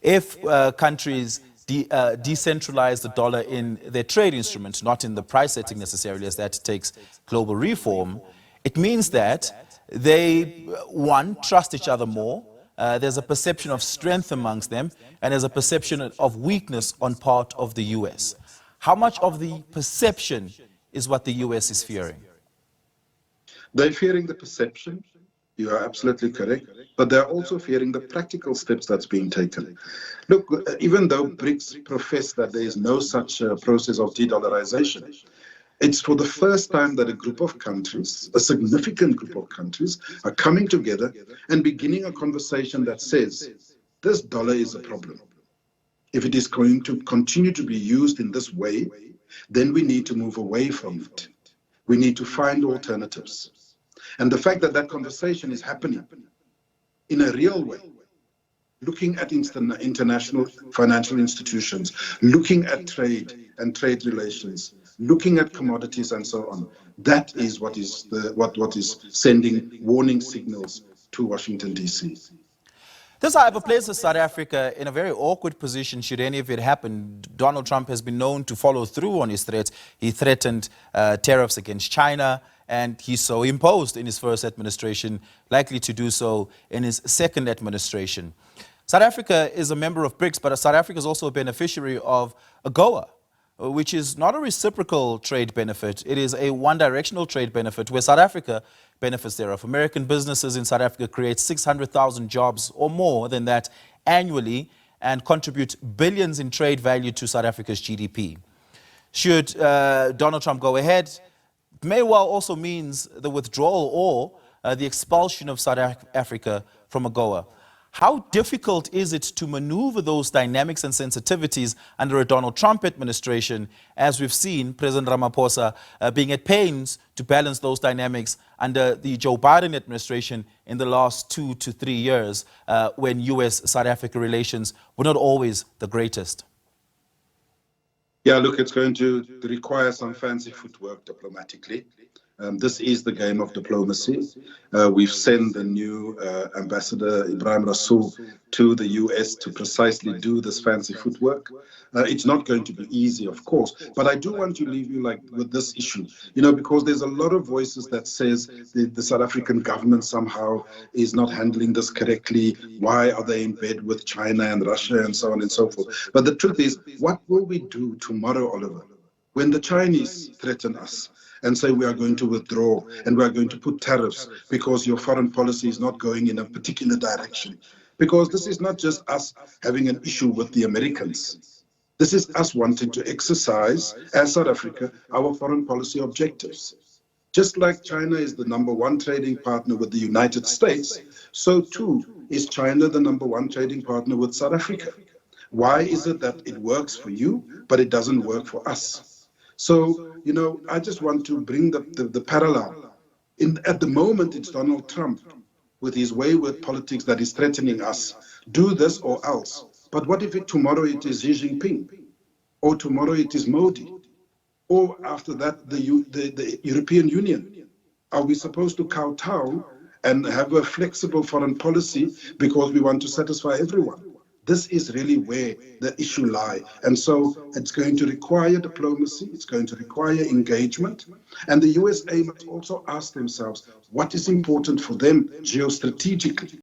If countries decentralize the dollar in their trade instruments, not in the price setting necessarily, as that takes global reform, it means that they, one, trust each other more. There's a perception of strength amongst them, and there's a perception of weakness on part of the US. How much of the perception is what the US is fearing? They're fearing the perception. You are absolutely correct. But they're also fearing the practical steps that's being taken. Look, even though BRICS profess that there is no such process of de-dollarization, it's for the first time that a group of countries, a significant group of countries, are coming together and beginning a conversation that says, this dollar is a problem. If it is going to continue to be used in this way, then we need to move away from it. We need to find alternatives. And the fact that that conversation is happening in a real way, looking at international financial institutions, looking at trade and trade relations, looking at commodities and so on, that is what is sending warning signals to Washington, D.C. This, however, places South Africa in a very awkward position should any of it happen. Donald Trump has been known to follow through on his threats. He threatened tariffs against China, and he so imposed in his first administration, likely to do so in his second administration. South Africa is a member of BRICS, but South Africa is also a beneficiary of AGOA, which is not a reciprocal trade benefit. It is a one-directional trade benefit where South Africa benefits thereof. American businesses in South Africa create 600,000 jobs or more than that annually and contribute billions in trade value to South Africa's GDP. Should Donald Trump go ahead, it may well also means the withdrawal or the expulsion of South Africa from AGOA. How difficult is it to maneuver those dynamics and sensitivities under a Donald Trump administration, as we've seen President Ramaphosa being at pains to balance those dynamics under the Joe Biden administration in the last 2 to 3 years, when US-South Africa relations were not always the greatest? Yeah, look, it's going to require some fancy footwork diplomatically. This is the game of diplomacy. We've sent the new Ambassador Ibrahim Rasool to the US to precisely do this fancy footwork. It's not going to be easy, of course, but I do want to leave you with this issue, because there's a lot of voices that says the South African government somehow is not handling this correctly. Why are they in bed with China and Russia and so on and so forth? But the truth is, what will we do tomorrow, Oliver, when the Chinese threaten us and say we are going to withdraw and we are going to put tariffs because your foreign policy is not going in a particular direction? Because this is not just us having an issue with the Americans. This is us wanting to exercise, as South Africa, our foreign policy objectives. Just like China is the #1 trading partner with the United States, so too is China the #1 trading partner with South Africa. Why is it that it works for you, but it doesn't work for us? So, I just want to bring the parallel. At the moment, it's Donald Trump with his wayward politics that is threatening us. Do this or else. But what if tomorrow it is Xi Jinping? Or tomorrow it is Modi? Or after that, the European Union? Are we supposed to kowtow and have a flexible foreign policy because we want to satisfy everyone? This is really where the issue lies. And so it's going to require diplomacy, it's going to require engagement. And the USA must also ask themselves what is important for them geostrategically.